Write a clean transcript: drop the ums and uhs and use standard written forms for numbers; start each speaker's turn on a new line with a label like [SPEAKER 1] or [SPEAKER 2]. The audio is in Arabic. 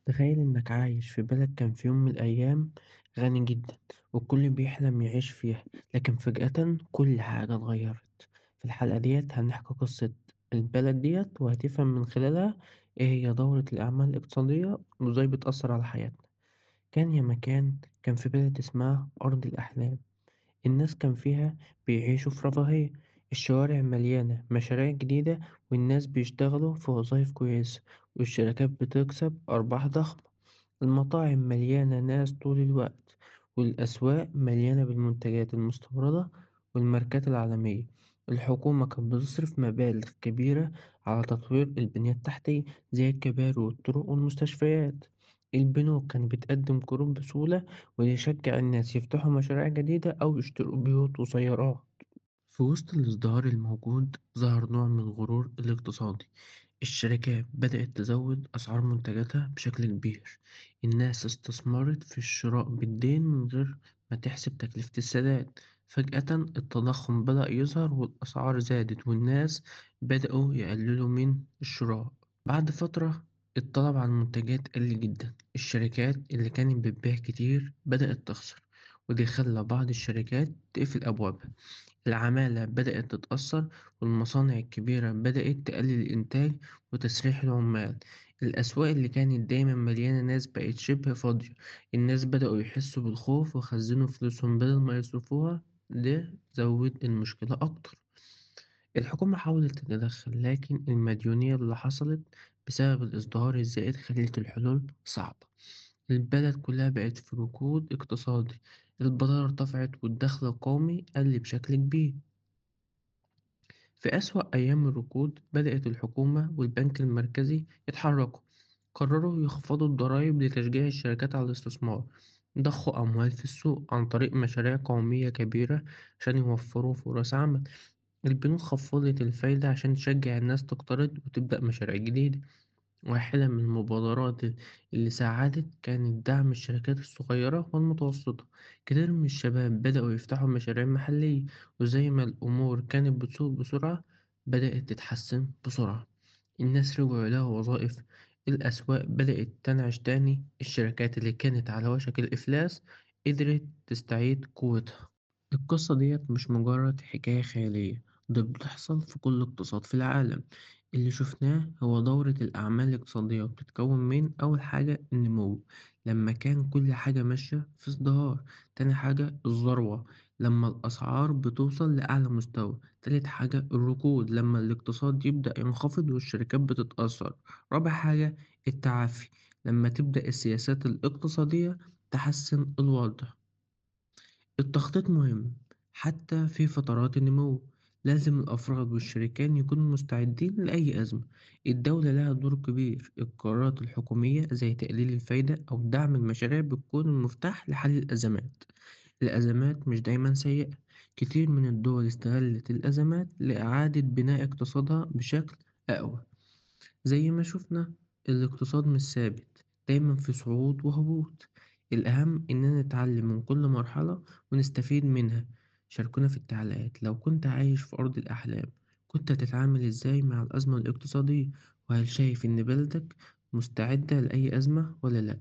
[SPEAKER 1] تخيل إنك عايش في بلد كان في يوم من الأيام غني جدا، والكل بيحلم يعيش فيها. لكن فجأة كل حاجة اتغيرت. في الحلقة ديت هنحكي قصة البلد ديت، وهتفهم من خلالها إيه هي دورة الأعمال الاقتصادية وإزاي بتأثر على حياتنا. كان يا مكان كان في بلد اسمها أرض الأحلام. الناس كان فيها بيعيشوا في رفاهية، الشوارع مليانة مشاريع جديدة، والناس بيشتغلوا في وظايف كويسة، والشركات بتكسب أرباح ضخمة. المطاعم مليانة ناس طول الوقت، والأسواق مليانة بالمنتجات المستوردة والماركات العالمية. الحكومة كانت بتصرف مبالغ كبيرة على تطوير البنية التحتية، زي الكباري والطرق والمستشفيات. البنوك كانت بتقدم قروض بسهولة، ويشجع الناس يفتحوا مشاريع جديدة أو يشتروا بيوت وسيارات. في وسط الازدهار الموجود ظهر نوع من الغرور الاقتصادي. الشركات بدأت تزود أسعار منتجاتها بشكل كبير. الناس استثمرت في الشراء بالدين من غير ما تحسب تكلفة السداد. فجأة التضخم بدأ يظهر والأسعار زادت، والناس بدأوا يقللوا من الشراء. بعد فترة الطلب على المنتجات قل جدا. الشركات اللي كانت بتبيع كتير بدأت تخسر، وده خلى بعض الشركات تقفل أبوابها. العمالة بدأت تتأثر، والمصانع الكبيرة بدأت تقلل الإنتاج وتسريح العمال. الأسواق اللي كانت دايما مليانة ناس بقت شبه فاضية. الناس بدأوا يحسوا بالخوف وخزنوا فلوسهم بدل ما يصرفوها. ده زود المشكلة أكتر. الحكومة حاولت تتدخل، لكن المديونية اللي حصلت بسبب الازدهار الزائد خلت الحلول صعبة. البلد كلها بقت في ركود اقتصادي، البطالة ارتفعت والدخل القومي قل بشكل كبير. في أسوأ أيام الركود بدأت الحكومة والبنك المركزي يتحركوا. قرروا يخفضوا الضرائب لتشجيع الشركات على الاستثمار. ضخوا أموال في السوق عن طريق مشاريع قومية كبيرة عشان يوفروا فرص عمل. البنوك خفضت الفايدة عشان تشجع الناس تقترض وتبدأ مشاريع جديدة. واحدة من المبادرات اللي ساعدت كانت دعم الشركات الصغيرة والمتوسطة. كتير من الشباب بدأوا يفتحوا مشاريع محلية، وزي ما الأمور كانت بتسوق بسرعة بدأت تتحسن بسرعة. الناس رجعوا لها وظائف، الأسواق بدأت تنعش تاني، الشركات اللي كانت على وشك الإفلاس قدرت تستعيد قوتها. القصة ديت مش مجرد حكاية خيالية، ده بتحصل في كل اقتصاد في العالم. اللي شفناه هو دورة الأعمال الاقتصادية، بتتكون من أول حاجة النمو، لما كان كل حاجة ماشية في ازدهار. تاني حاجة الذروة، لما الأسعار بتوصل لأعلى مستوى. تالت حاجة الركود، لما الاقتصاد يبدأ ينخفض والشركات بتتأثر. رابع حاجة التعافي، لما تبدأ السياسات الاقتصادية تحسن الوضع. التخطيط مهم حتى في فترات النمو. لازم الأفراد والشركات يكونوا مستعدين لأي أزمة. الدولة لها دور كبير، القرارات الحكومية زي تقليل الفايدة أو دعم المشاريع بتكون المفتاح لحل الأزمات. الأزمات مش دايما سيئة، كتير من الدول استغلت الأزمات لإعادة بناء اقتصادها بشكل أقوى. زي ما شفنا الاقتصاد مش ثابت، دايما في صعود وهبوط. الأهم إننا نتعلم من كل مرحلة ونستفيد منها. شاركونا في التعليقات، لو كنت عايش في أرض الأحلام كنت هتتعامل إزاي مع الأزمة الاقتصادية؟ وهل شايف إن بلدك مستعدة لأي أزمة ولا لأ؟